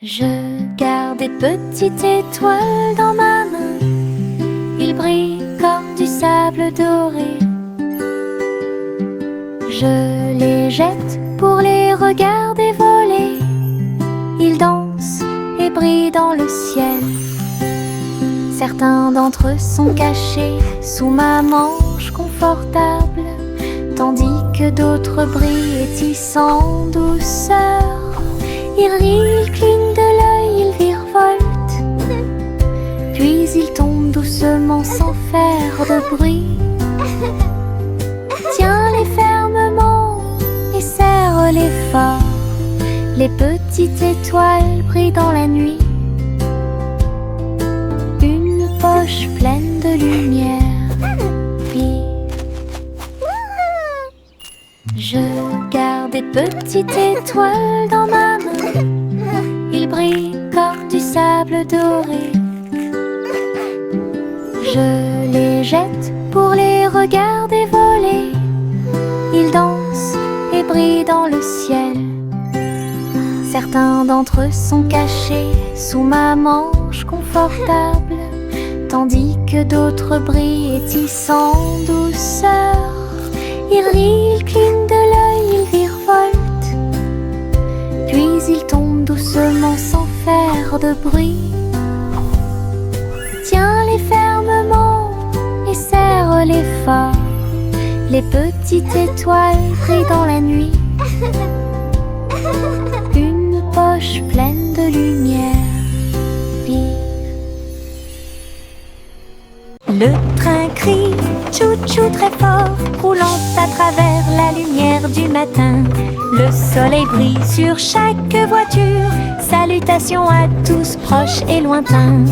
Je garde des petites étoiles dans ma main. Ils brillent comme du sable doré. Je les jette pour les regarder voler. Ils dansent et brillent dans le ciel. Certains d'entre eux sont cachés sous ma manche confortable, tandis que d'autres brillent et tissent en douceur. Ils rient, ils clignent de l'œil, ils virevoltent, puis ils tombent doucement sans faire de bruit. Tiens-les fermement et serre-les fort. Les petites étoiles brillent dans la nuit. Une poche pleine de lumière vive. Je garde des petites étoiles dans ma main. Ils brillent comme du sable doré. Je les jette pour les regarder voler. Ils dansent et brillent dans le ciel. Certains d'entre eux sont cachés sous ma manche confortable, tandis que d'autres brillent et tissent en douceur. Ils rient, ils clignent de l'œil, ils virevoltent, puis ils tombent doucement sans faire de bruit. Tiens-les fermement et serre-les fort. Les petites étoiles brillent dans la nuit. Une poche pleine de lumière vive. Le train crie tchou-tchou très fort, roulant à travers la lumière du matin. Le soleil brille sur chaque voiture. Salutations à tous proches et lointains.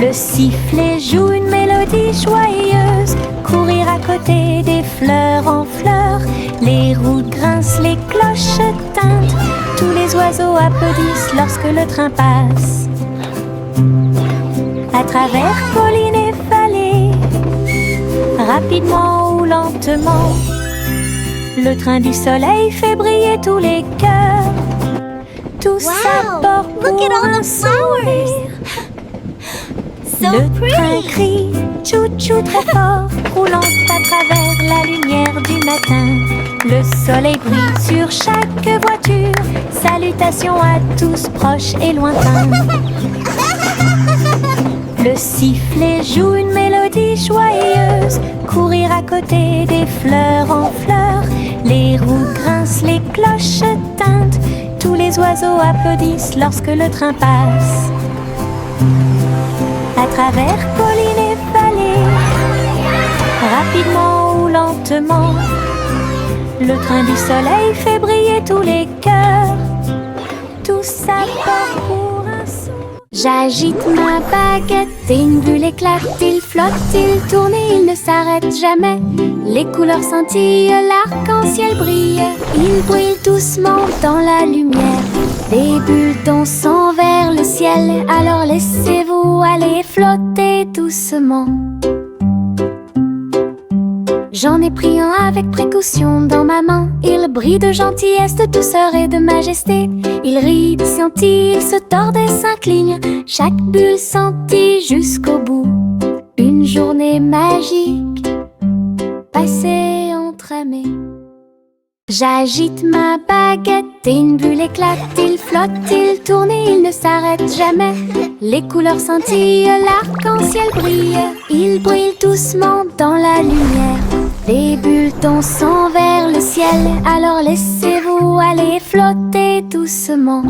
Le sifflet joue une mélodie joyeuse. Courir à côté des fleurs en fleurs. Les roues grincent, les cloches tintent. Tous les oiseaux applaudissent lorsque le train passe. À travers collines et vallées, rapidement ou lentement, le train du soleil fait briller tous les cœurs. Tous à bord pour un sourire. Le train crie tchou-tchou très fort, roulant à travers la lumière du matin. Le soleil brille sur chaque voiture. Salutations à tous proches et lointains. Le sifflet joue une mélodie joyeuse. Courir à côté des fleurs en fleurs. Les roues grincent, les cloches tintent. Tous les oiseaux applaudissent lorsque le train passe. À travers collines et vallées, rapidement ou lentement, le train du soleil fait briller tous les cœurs. Tous à bord pour un saut. J'agite ma baguette et une bulle éclate. Il flotte, il tourne et il ne s'arrête jamais. Les couleurs scintillent, l'arc-en-ciel brille. Il brille doucement dans la lumière. Des bulles dansant vers le ciel. Alors laissez-vous aller flotter doucement. J'en ai pris un avec précaution dans ma main. Il brille de gentillesse, de douceur et de majesté. Il rit, scintille, il se tord et s'incline. Chaque bulle scintille jusqu'au bout. Une journée magique passée entre amis. J'agite ma baguette et une bulle éclate. Il flotte, il tourne et il ne s'arrête jamais. Les couleurs scintillent, l'arc-en-ciel brille. Il brille doucement dans la lumière. Les bulles dansant vers le ciel. Alors laissez-vous aller flotter doucement.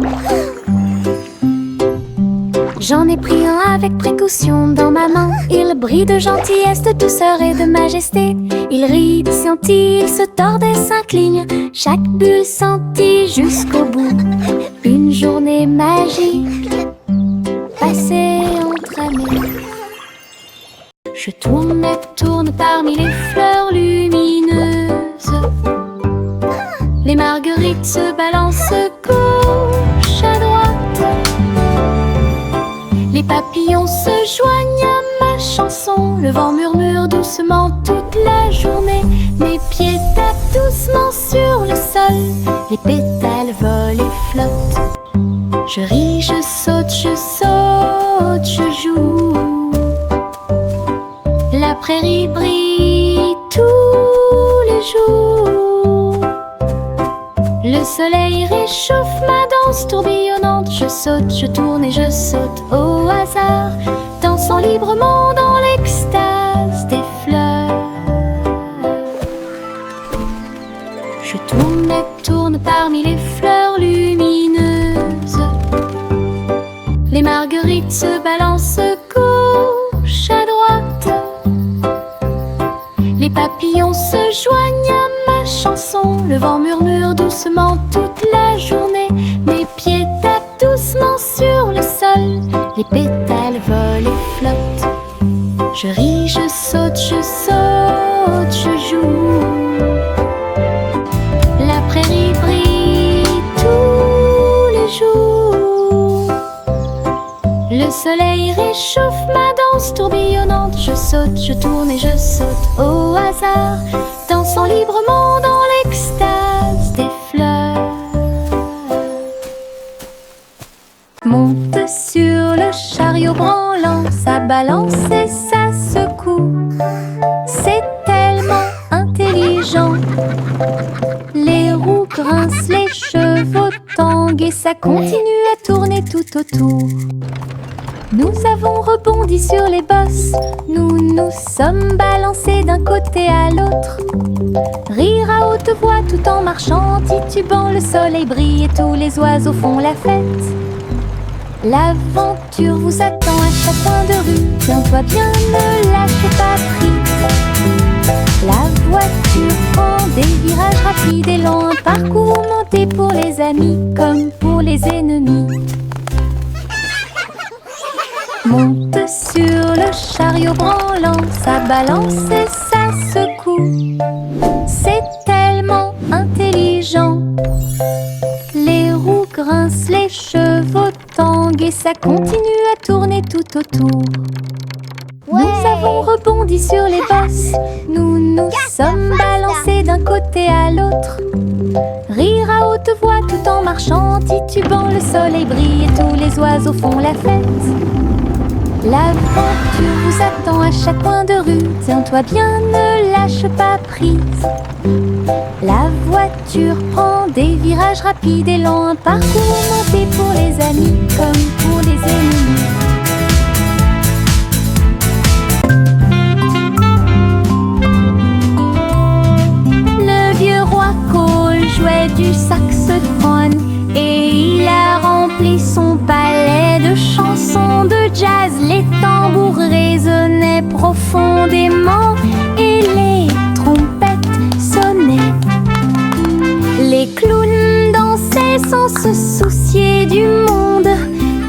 J'en ai pris un avec précaution dans ma main. Il brille de gentillesse, de douceur et de majesté. Il rit, scintille, il se tord et s'incline. Chaque bulle scintille jusqu'au bout. Une journée magique passée entre amis. Je tourne et tourne parmi les fleurs lumineuses. Les marguerites se balancent gauche à droite. Les papillons se joignent à ma chanson. Le vent murmure doucement toute la journée. Mes pieds tapent doucement sur le sol. Les pétales volent et flottent. Je ris, je saute, je joue. La prairie brille tous les jours. Le soleil réchauffe ma danse tourbillonnante. Je saute, je tourne et je saute au hasard, dansant librement dans l'extase des fleurs. Je tourne et tourne parmi les fleurs lumineuses. Les marguerites se balancent gauche à droite. Les papillons se joignent à ma chanson. Le vent murmure doucement toute la journée. Mes pieds tapent doucement sur le sol. Les pétales volent et flottent. Je ris, je saute, je joue. La prairie brille tous les jours. Le soleil réchauffe ma danse tourbillonnante. Je saute, je tourne et je saute au hasard, dansant librement dans l'extase des fleurs. Monte sur le chariot branlant, ça balance et ça secoue. C'est tellement intelligent. Les roues grincent, les chevaux tanguent et ça continue à tourner tout autour. Nous avons rebondi sur les bosses, nous nous sommes balancés d'un côté à l'autre. Rire à haute voix tout en marchant, titubant, le soleil brille et tous les oiseaux font la fête. L'aventure vous attend à chaque coin de rue, tiens-toi bien, ne lâche pas prise. La voiture prend des virages rapides et lents, un parcours monté pour les amis comme pour les ennemis. Monte sur le chariot branlant, ça balance et ça secoue. C'est tellement intelligent. Les roues grincent, les chevaux tanguent et ça continue à tourner tout autour. Ouais. Nous avons rebondi sur les bosses, nous nous sommes balancés d'un côté à l'autre. Rire à haute voix tout en marchant, titubant, le soleil brille et tous les oiseaux font la fête. L'aventure vous attend à chaque coin de rue, tiens-toi bien, ne lâche pas prise. La voiture prend des virages rapides et lents, un parcours monté pour les amis comme pour les ennemis. Le vieux roi Cole jouait du saxophone et il a rempli son palais de chansons de jazz. Les tambours résonnaient profondément et les trompettes sonnaient. Les clowns dansaient sans se soucier du monde.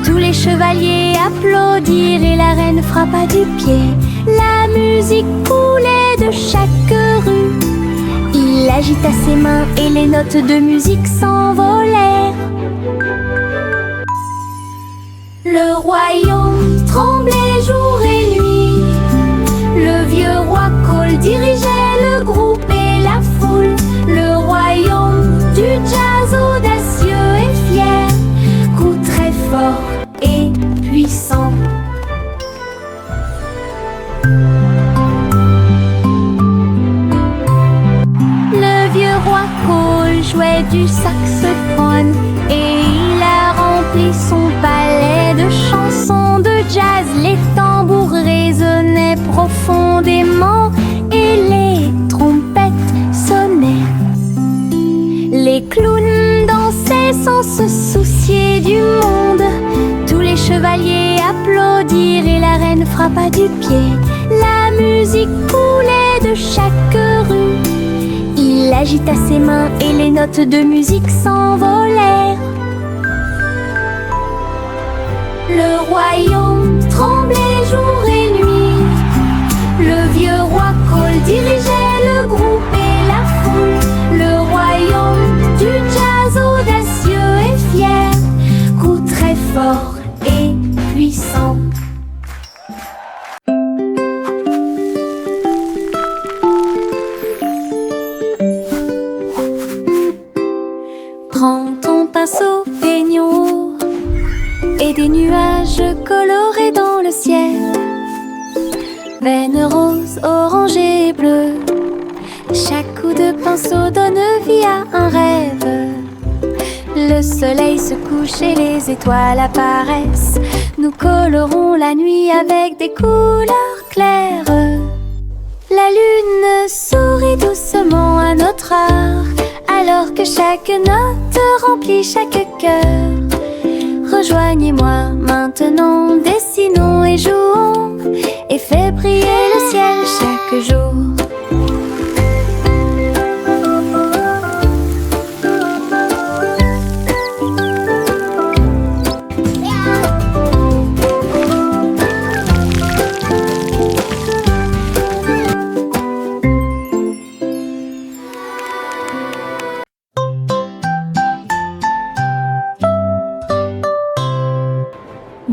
Tous les chevaliers applaudirent et la reine frappa du pied. La musique coulait de chaque rue. Il agita ses mains et les notes de musique s'envolèrent. Le royaume tremblait jour et nuit. Le vieux roi Cole dirigeait le groupe et la foule. Le royaume du jazz audacieux et fier, coup très fort et puissant. Le vieux roi Cole jouait du saxophone et il a rempli son palais de chansons de jazz. Les tambours résonnaient profondément et les trompettes sonnaient. Les clowns dansaient sans se soucier du monde. Tous les chevaliers applaudirent et la reine frappa du pied. La musique coulait de chaque rue. Il agita ses mains et les notes de musique s'envolèrent. Le royaume tremblait jour et nuit. Le vieux roi Cole dirigeait le groupe et la foule. Le royaume du jazz audacieux et fier, coup très fort et puissant. et des nuages colorés dans le ciel. Veines roses, orangées et bleues, chaque coup de pinceau donne vie à un rêve. Le soleil se couche et les étoiles apparaissent. Nous colorons la nuit avec des couleurs claires. La lune sourit doucement à notre art, alors que chaque note remplit chaque cœur. Rejoignez-moi maintenant, dessinons et jouons, et fait briller le ciel chaque jour.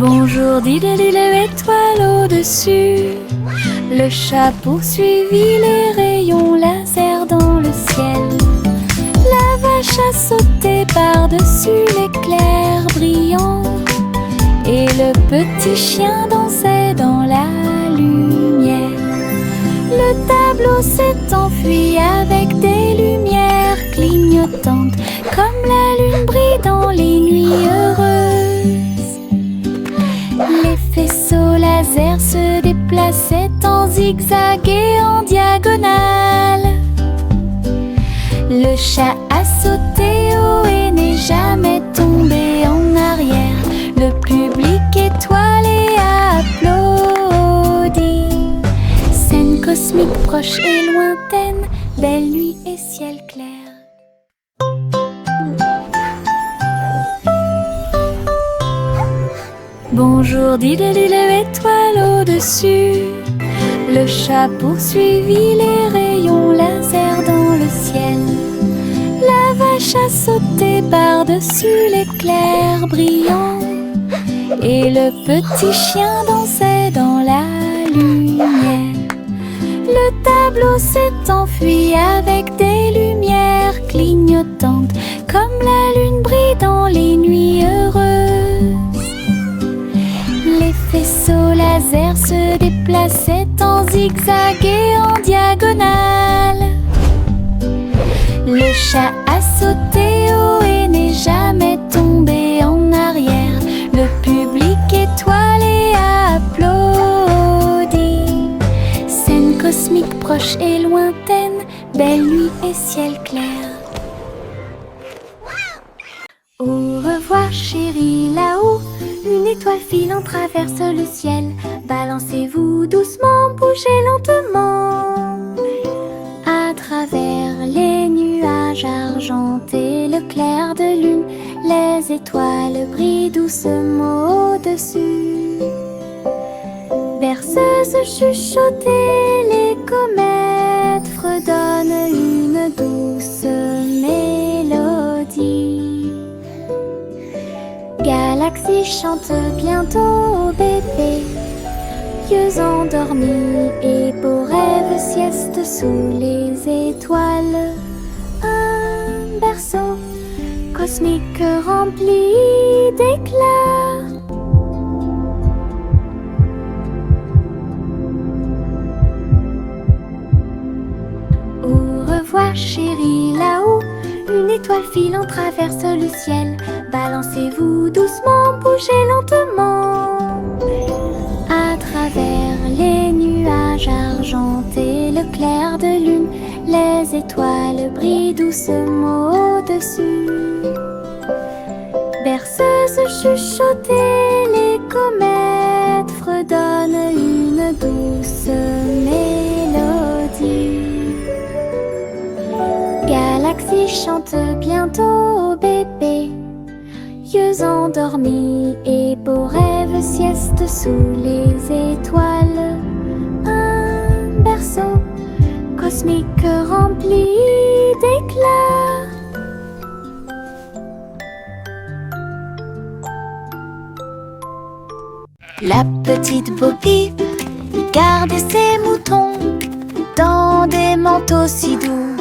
Bonjour, dit-il, étoile au-dessus. Le chat poursuivit les rayons laser dans le ciel. La vache a sauté par-dessus l'éclair brillant, et le petit chien dansait dans la lumière. Le tableau s'est enfui avec des lumières clignotantes, comme la lune brille dans les nuits heureuses. Les faisceaux laser se déplaçaient en zigzag et en diagonale. Le chat a sauté haut et n'est jamais tombé en arrière. Le public étoilé a applaudi. Scène cosmique proche et lointaine, belle nuit et ciel clair. Bonjour, dit-il, étoile au-dessus. Le chat poursuivit les rayons laser dans le ciel. La vache a sauté par-dessus l'éclair brillant, et le petit chien dansait dans la lumière. Le tableau s'est enfui avec des lumières clignotantes, comme la lune brille dans les nuits heureuses. Les faisceaux laser se déplaçaient en zigzag et en diagonale. Le chat a sauté haut et n'est jamais tombé en arrière. Le public étoilé a applaudi. Scène cosmique proche et lointaine, belle nuit et ciel clair. Au revoir chérie, là-haut, une étoile filante traverse le ciel. Balancez-vous doucement, bougez lentement. À travers les nuages argentés, le clair de lune, les étoiles brillent doucement au-dessus. Berceuse chuchotée, les comètes fredonnent une douce mélodie. Galaxie chante bientôt bébé, yeux endormis et beaux rêves sieste sous les étoiles. Un berceau cosmique rempli d'éclats. Au revoir chérie, là-haut, une étoile filante traverse le ciel. Balancez-vous doucement, bougez lentement. À travers les nuages argentés, le clair de lune, les étoiles brillent doucement au-dessus. Berceuse chuchotée, les comètes fredonnent une douce mélodie. Galaxie chante bientôt bébé, yeux endormis et beaux rêves sieste sous les étoiles. Un berceau cosmique rempli d'éclats. La petite Bo Peep gardait ses moutons dans des manteaux si doux,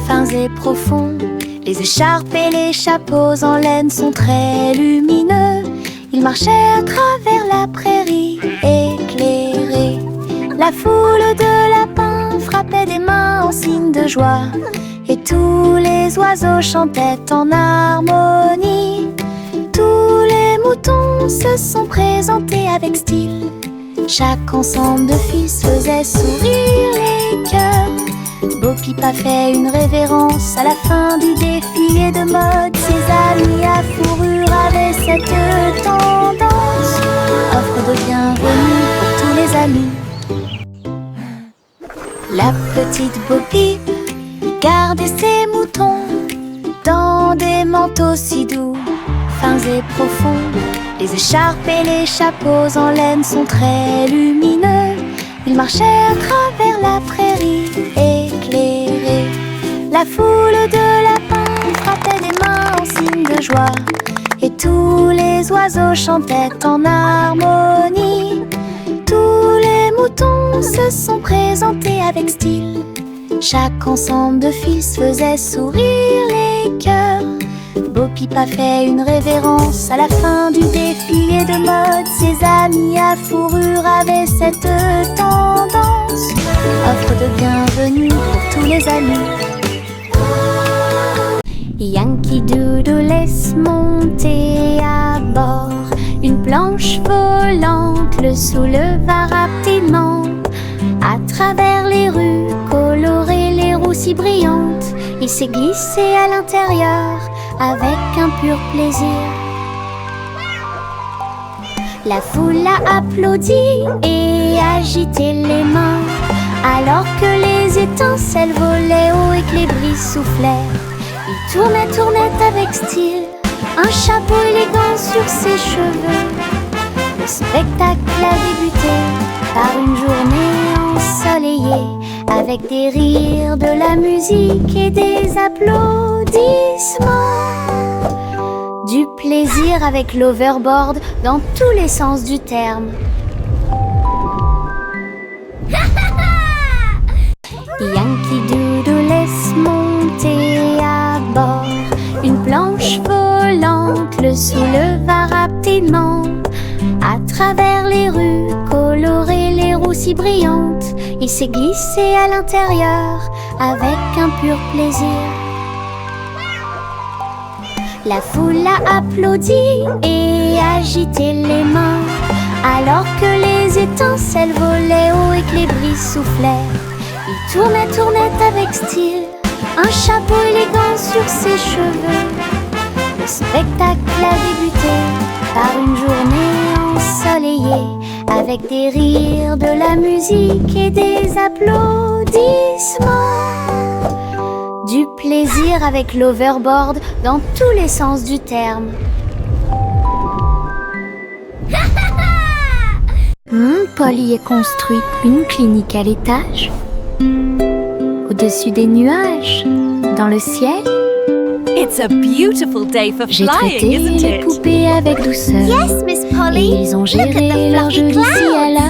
fins et profonds. Les écharpes et les chapeaux en laine sont très lumineux. Ils marchent marchait à travers la prairie éclairée. La foule de lapins frappait des mains en signe de joie, et tous les oiseaux chantaient en harmonie. Tous les moutons se sont présentés avec style. Chaque ensemble de fils faisait sourire les cœurs. Bo Peep a fait une révérence à la fin du défilé de mode. Ses amis à fourrure avaient cette tendance. Offre de bienvenue pour tous les amis. La petite Bo Peep gardait ses moutons dans des manteaux si doux, fins et profonds. Les écharpes et les chapeaux en laine sont très lumineux. Ils marchaient à travers la prairie éclairée. La foule de lapins frappait des mains en signe de joie, et tous les oiseaux chantaient en harmonie. Tous les moutons se sont présentés avec style. Chaque ensemble de fils faisait sourire les cœurs. Bo Peep a fait une révérence à la fin du défilé de mode. Ses amis à fourrure avaient cette tendance. Offre de bienvenue pour tous les amis. Yankee Doodle laisse monter à bord une planche volante, le souleva rapidement. À travers les rues colorées, les roues si brillantes, il s'est glissé à l'intérieur avec un pur plaisir. La foule a applaudi et agité les mains, alors que les étincelles volaient haut et que les brises soufflaient. Il tournait avec style, un chapeau élégant sur ses cheveux. Le spectacle a débuté par une journée ensoleillée, avec des rires, de la musique et des applaudissements. Du plaisir avec l'overboard dans tous les sens du terme. Yankee Doodle laisse monter à bord une planche volante, le souleva rapidement. À travers les rues colorées, les roues si brillantes, il s'est glissé à l'intérieur avec un pur plaisir. La foule a applaudi et agité les mains, alors que les étincelles volaient haut et que les brises soufflaient. Il tournait avec style, un chapeau élégant sur ses cheveux. Le spectacle a débuté par une journée ensoleillée, avec des rires, de la musique et des applaudissements. Du plaisir avec l'overboard dans tous les sens du terme. Polly a construit une clinique à l'étage, au-dessus des nuages, dans le ciel. It's a beautiful day for J'ai flying, traité isn't les it? poupées avec douceur. Yes, Miss Et Polly. ils ont Look at géré the leur jeu fluffy d'ici à clouds. là.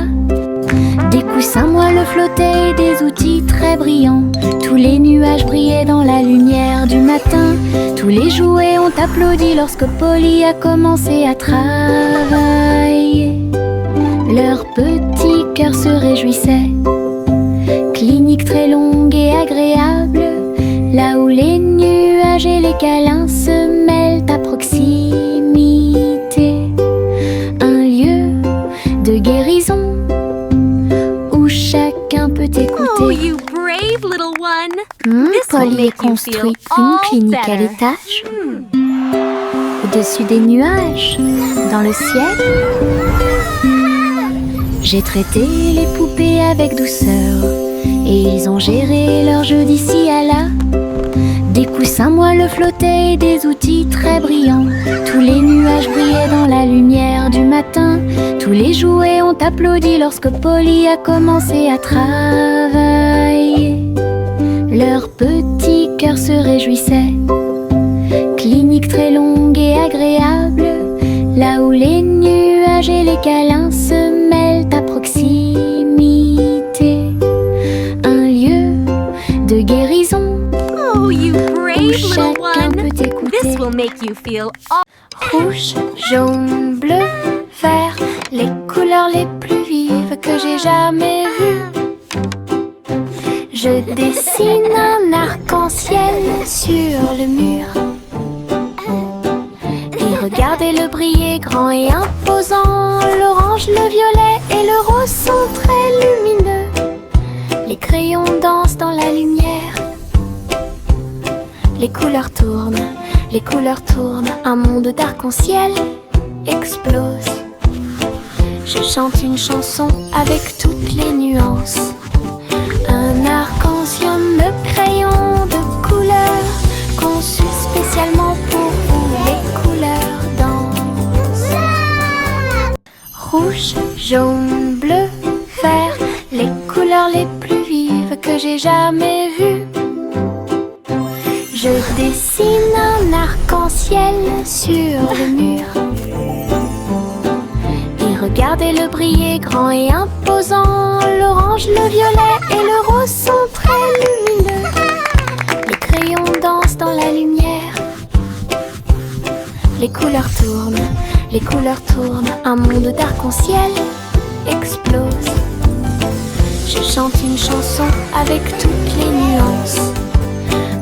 Des coussins moelleux flottaient, des outils très brillants. Tous les nuages brillaient dans la lumière du matin. Tous les jouets ont applaudi lorsque Polly a commencé à travailler. Leur petit cœur se réjouissait. Clinique très longue et agréable, là où les nuages et les câlins se mêlent à proximité. Un lieu de guérison où chacun peut écouter. Oh, you brave little one. This will Polly a make you construit feel une all clinique à better. l'étage, au-dessus des nuages, dans le ciel. J'ai traité les poupées avec douceur, et ils ont géré leur jeu d'ici à là. Des coussins moelleux flottaient et des outils très brillants. Tous les nuages brillaient dans la lumière du matin. Tous les jouets ont applaudi lorsque Polly a commencé à travailler. Leur petit cœur se réjouissait. Clinique très longue et agréable, là où les nuages et les câlins se mêlent à proximité. Un lieu de guérison Oh, you brave où little chacun one. peut This écouter. will make you feel all Rouge, jaune, bleu, faire les couleurs les plus vives que j'ai jamais vues. Je dessine un arc-en-ciel sur le mur. Et regardez-le briller grand et imposant. L'orange, le violet et le rose sont très lumineux. Les crayons dansent dans la lumière. Les couleurs tournent, un monde d'arc-en-ciel explose. Je chante une chanson avec toutes les nuances. Un arc-en-ciel de crayons de couleurs conçu spécialement pour vous. Les couleurs dansent. Rouge, jaune, bleu, vert, les couleurs les plus vives que j'ai jamais vues. Je dessine un arc-en-ciel sur le mur. Et regardez-le briller grand et imposant. L'orange, le violet et le rose sont très lumineux. Les crayons dansent dans la lumière. Les couleurs tournent, un monde d'arc-en-ciel explose. Je chante une chanson avec toutes les nuances.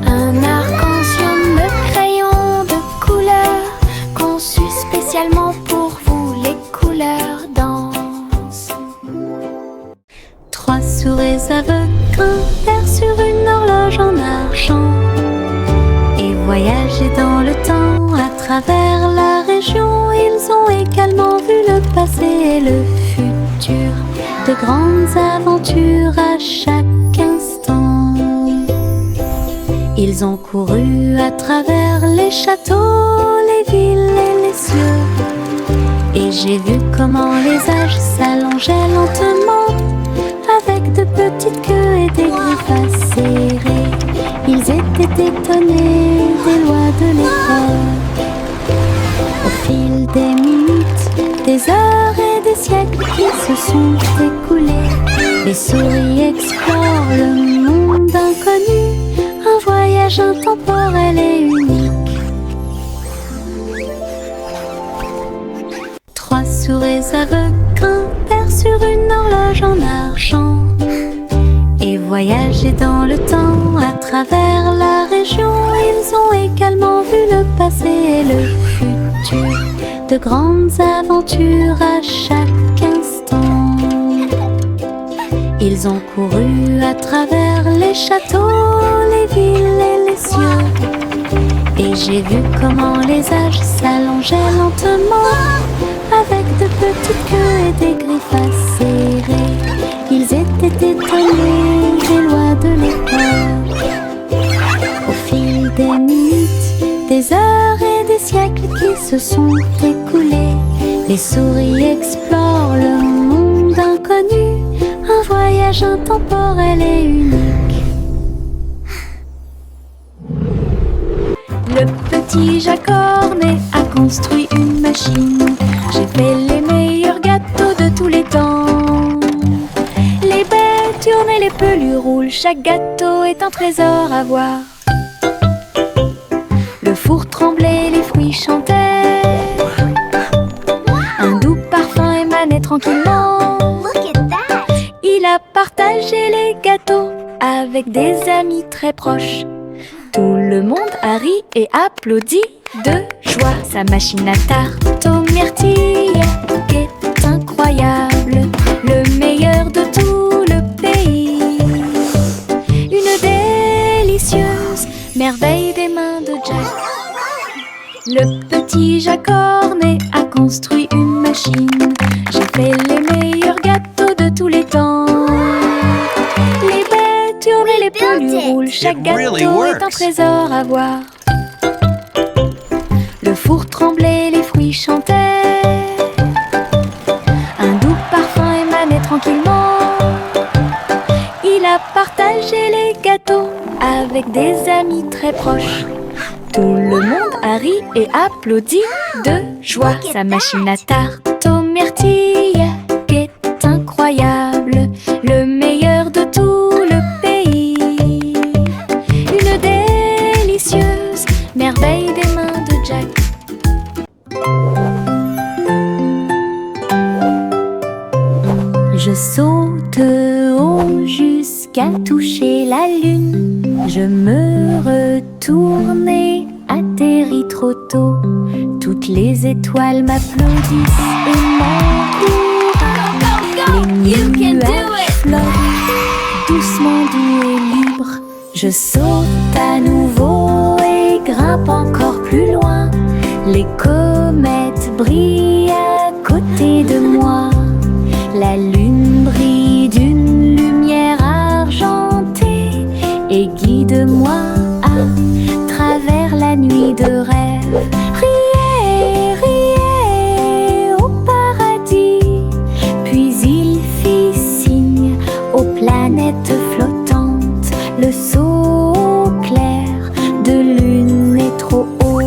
Un arc-en-ciel de crayons de couleurs conçu spécialement pour vous. Les couleurs dansent. Trois souris aveugles grimpèrent sur une horloge en argent et voyageaient dans le temps à travers la région. Ils ont également vu le passé et le futur, de grandes aventures à chaque instant. Ils ont couru à travers les châteaux, les villes et les cieux. Et j'ai vu comment les âges s'allongeaient lentement, avec de petites queues et des griffes acérées. Ils étaient étonnés des lois de l'époque. Au fil des minutes, des heures et des siècles qui se sont écoulés, les souris explorent le monde inconnu. Un voyage intemporel et unique. Trois souris aveugles grimpèrent sur une horloge en argent et voyageaient dans le temps à travers la région. Ils ont également vu le passé et le futur, de grandes aventures à chaque instant. Ils ont couru à travers les châteaux, les villes et les cieux. Et j'ai vu comment les âges s'allongeaient lentement, avec de petites queues et des griffes acérées. Ils étaient étonnés des lois de l'époque. Au fil des minutes, des heures et des siècles qui se sont écoulés, les souris explorent le monde inconnu. Un voyage intemporel et unique. Le petit Jacques Cornet a construit une machine. J'ai fait les meilleurs gâteaux de tous les temps. Les baies tournent et les pelures roulent. Chaque gâteau est un trésor à voir. Le four tremblait, les fruits chantaient. Un doux parfum émanait tranquillement. Il a partagé les gâteaux avec des amis très proches. Tout le monde a ri et applaudi de joie. Sa machine à tarte aux myrtilles est incroyable, le meilleur de tout le pays. Une délicieuse merveille des mains de Jack. Le petit Jacques Cornet a construit une machine. J'ai fait les meilleurs gâteaux de tous les temps. Les baies tournent et les pelures roulent. Chaque gâteau est un trésor à voir. Le four tremblait, les fruits chantaient. Un doux parfum émanait tranquillement. Il a partagé les gâteaux avec des amis très proches. Tout le monde a ri et applaudi de joie. Sa machine à tarte aux myrtilles est incroyable, le meilleur de tout le pays. Une délicieuse merveille des mains de Jack. Je saute haut jusqu'à toucher la lune. Je me retourne et atterris trop tôt. Toutes les étoiles m'applaudissent et m'encouragent. Les nuages flottent doucement, doux et libres. Je saute à nouveau et grimpe encore plus loin. Les comètes brillent à côté de moi. La lune brille d'une lumière argentée et guide-moi à travers la nuit de rêve. Riez, riez au paradis. Puis il fit signe aux planètes flottantes. Le saut clair de lune est trop haut.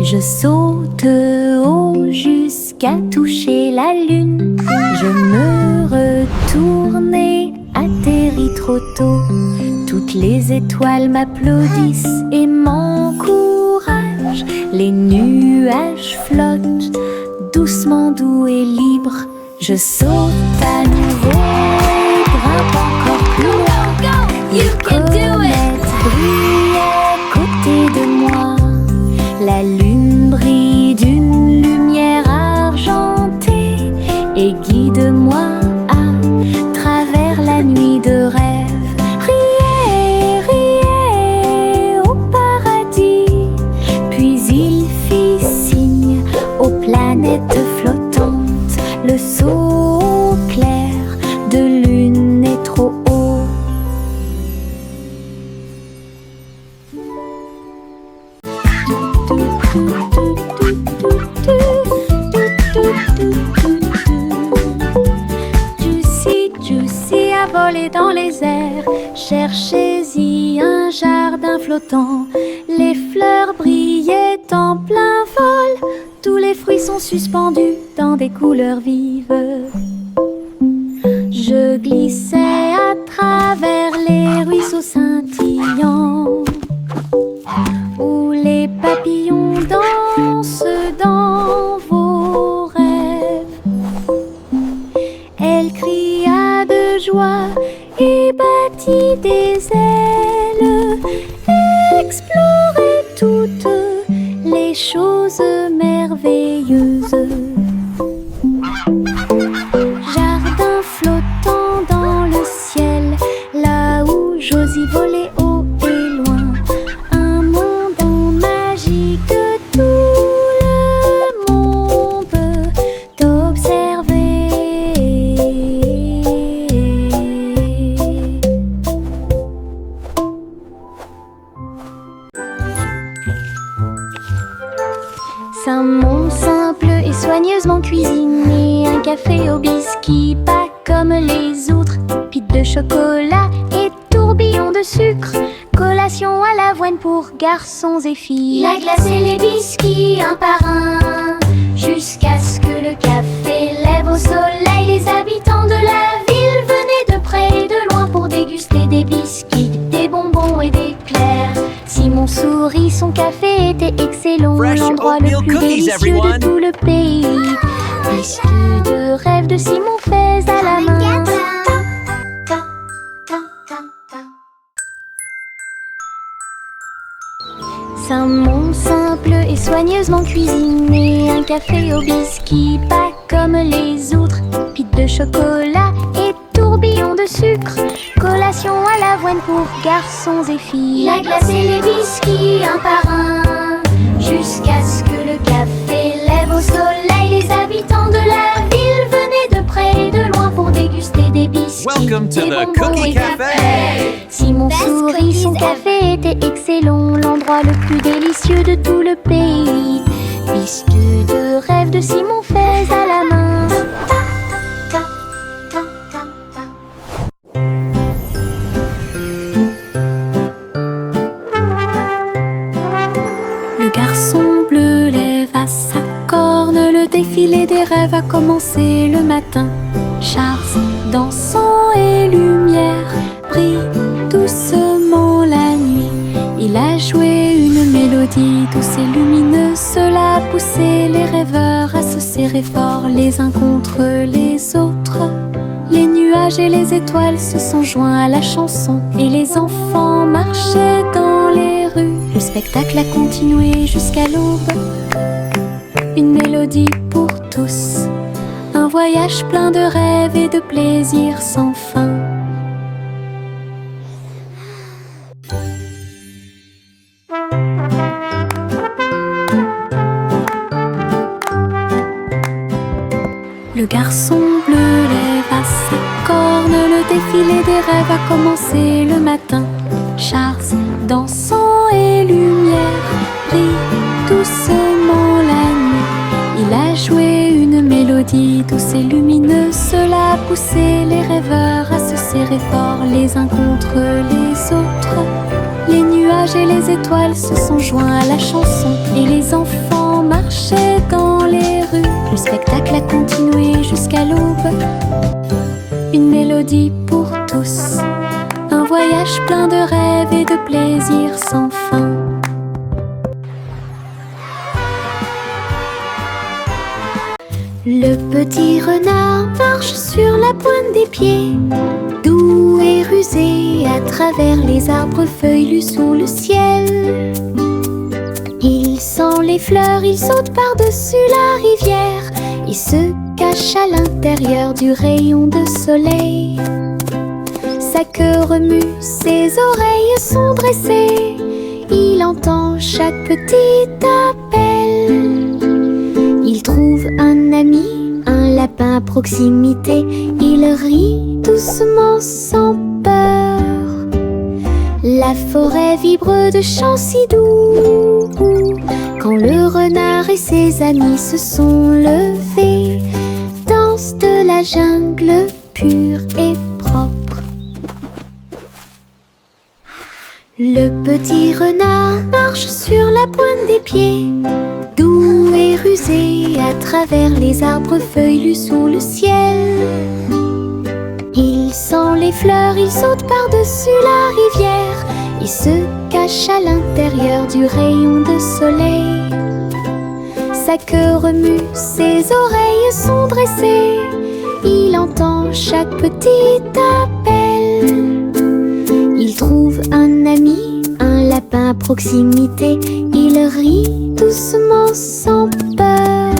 Je saute haut jusqu'à toucher la lune. Je me retourne et atterris trop tôt. Toutes les étoiles m'applaudissent et m'encouragent. Les nuages flottent doucement, doux et libres. Je saute à nouveau et grimpe encore plus loin. Les comètes brillent à côté de moi. La lune brille d'une lumière argentée et guide-moi à travers la nuit de rêve. Riez, riez au paradis. Puis il fit signe aux planètes flottantes. Le saut clair de lune est trop haut. Juicy a volé dans les airs. Cherchez-y un jardin flottant. Les fleurs brillaient en plein vol. Tous les fruits sont suspendus dans des couleurs vives. Je glissais à travers les ruisseaux scintillants où les papillons dansent dans vos rêves. Elle cria de joie et battit des ailes. Explorait toutes les choses merveilleuses. Jardin flottant dans le ciel, là où j'ose y voler haut et loin. Un monde magique, tout le monde t'observer. Un monde simple et soigneusement cuisiné. Un café au biscuit, pas comme les autres. Pite de chocolat et tourbillon de sucre. Collation à l'avoine pour garçons et filles. La glace et les biscuits un par un, jusqu'à ce que le café lève au soleil. Les habitants de la ville venaient de près et de loin pour déguster des biscuits, des bonbons et des éclairs. Simon sourit, son café était excellent. L'endroit le plus délicieux de tout le pays. Biscuits de rêve de Simon fait à la main. C'est un monde simple et soigneusement cuisiné. Un café au biscuit, pas comme les autres. Pite de chocolat et tourbillon de sucre. Collation à l'avoine pour garçons et filles. La glace et les biscuits un par un, jusqu'à ce que le café lève au soleil. Les habitants de la ville venaient de près et de loin pour déguster des biscuits. Welcome to des the bonbons Cookie et des Cafe. fleurs. Simon sourit, son café était excellent. L'endroit le plus délicieux de tout le pays. Biscuits de rêve de Simon fait à la main. Le garçon bleu lève à sa corne. Le défilé des rêves a commencé le matin. Charles, dansant et lumière, brille doucement la nuit. Il a joué mélodie douce et lumineuse, cela a poussé les rêveurs à se serrer fort les uns contre les autres. Les nuages et les étoiles se sont joints à la chanson et les enfants marchaient dans les rues. Le spectacle a continué jusqu'à l'aube. Une mélodie pour tous, un voyage plein de rêves et de plaisirs sans fin. Le garçon bleu lève à ses cornes, le défilé des rêves a commencé le matin. Charles, dansant et lumière, brille doucement la nuit. Il a joué une mélodie douce et lumineuse, cela a poussé les rêveurs à se serrer fort les uns contre les autres. Les nuages et les étoiles se sont joints à la chanson et les enfants marchaient dans les rues. Le spectacle a continué jusqu'à l'aube. Une mélodie pour tous, un voyage plein de rêves et de plaisirs sans fin. Le petit renard marche sur la pointe des pieds, doux et rusé à travers les arbres feuillus sous le ciel. Il sent les fleurs, il saute par-dessus la rivière, il se cache à l'intérieur du rayon de soleil. Sa queue remue, ses oreilles sont dressées, il entend chaque petit appel. Il trouve un ami, un lapin à proximité, il rit doucement sans peur. La forêt vibre de chants si doux quand le renard et ses amis se sont levés. Danse de la jungle pure et propre. Le petit renard marche sur la pointe des pieds, doux et rusé à travers les arbres feuillus sous le ciel. Il sent les fleurs, il saute par-dessus la rivière, il se cache à l'intérieur du rayon de soleil. Sa queue remue, ses oreilles sont dressées, il entend chaque petit appel. Il trouve un ami, un lapin à proximité, il rit doucement sans peur.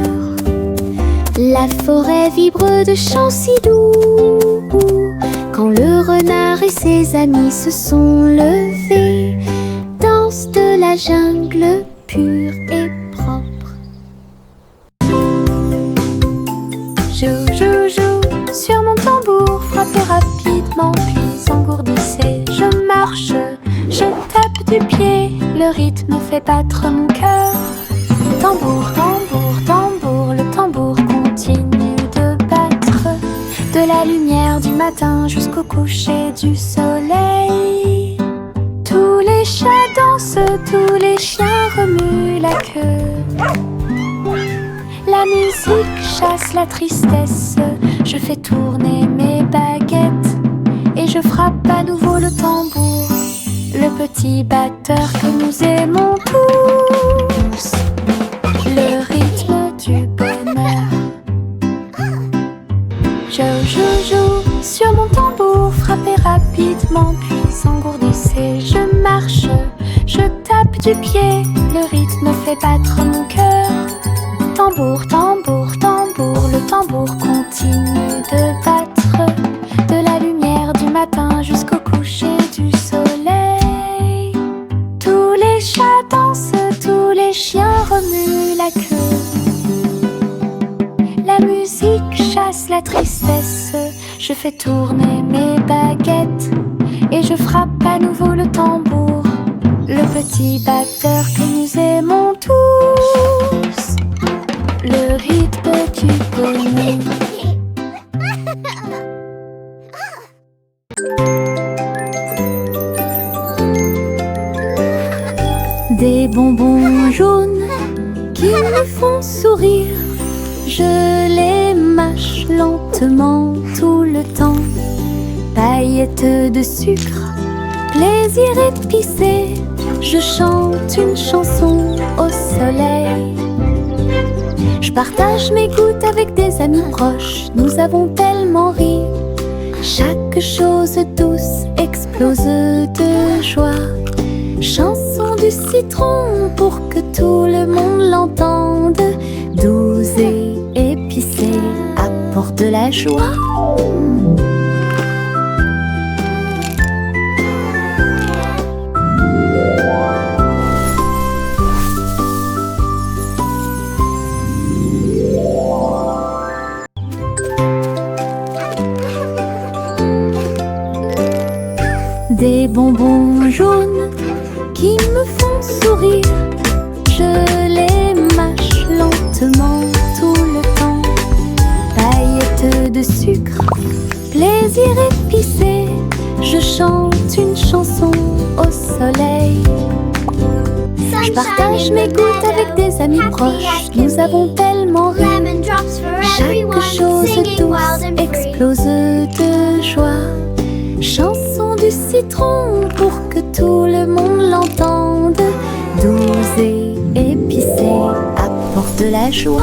La forêt vibre de chants si doux quand le renard et ses amis se sont levés. Danse de la jungle pure et propre. Jou, jou, jou, sur mon tambour, frappez rapidement, puis engourdissez. Je marche, je tape du pied, le rythme fait battre mon cœur. Tambour, tambour, tambour, le tambour continue de battre. De la lumière du matin jusqu'au coucher du soleil. Tous les chats dansent, tous les chiens remuent la queue. La musique chasse la tristesse, je fais tourner mes baguettes et je frappe à nouveau le tambour, le petit batteur que nous aimons tous. Le rythme du bonheur. Jo, jo, jo, sur mon tambour, frappez rapidement, puis engourdissez. Je marche, je tape du pied, le rythme fait battre mon cœur. Tambour, tambour, tambour, le tambour continue de battre. De la lumière du matin jusqu'au coucher du soleil. Tous les chats dansent, tous les chiens remuent la queue. La musique chasse la tristesse, je fais tourner mes baguettes et je frappe à nouveau le tambour, le petit batteur que nous aimons tous. Le rythme du bonheur. Des bonbons jaunes qui me font sourire, je les mâche lentement tout le temps. Paillettes de sucre plaisir épicé, je chante une chanson au soleil. Je partage mes gouttes avec des amis proches, nous avons tellement ri. Chaque chose douce explose de joie. Chanson du citron pour que tout le monde l'entende. Douce et épicée, apporte de la joie. Des bonbons jaunes qui me font sourire, je les mâche lentement tout le temps. Paillettes de sucre, plaisir épicé, je chante une chanson au soleil. Je partage mes gouttes avec des amis proches, nous avons tellement ri. Chaque chose douce explose de joie. Chanson du citron pour que tout le monde l'entende. Douce et épicée, apporte de la joie.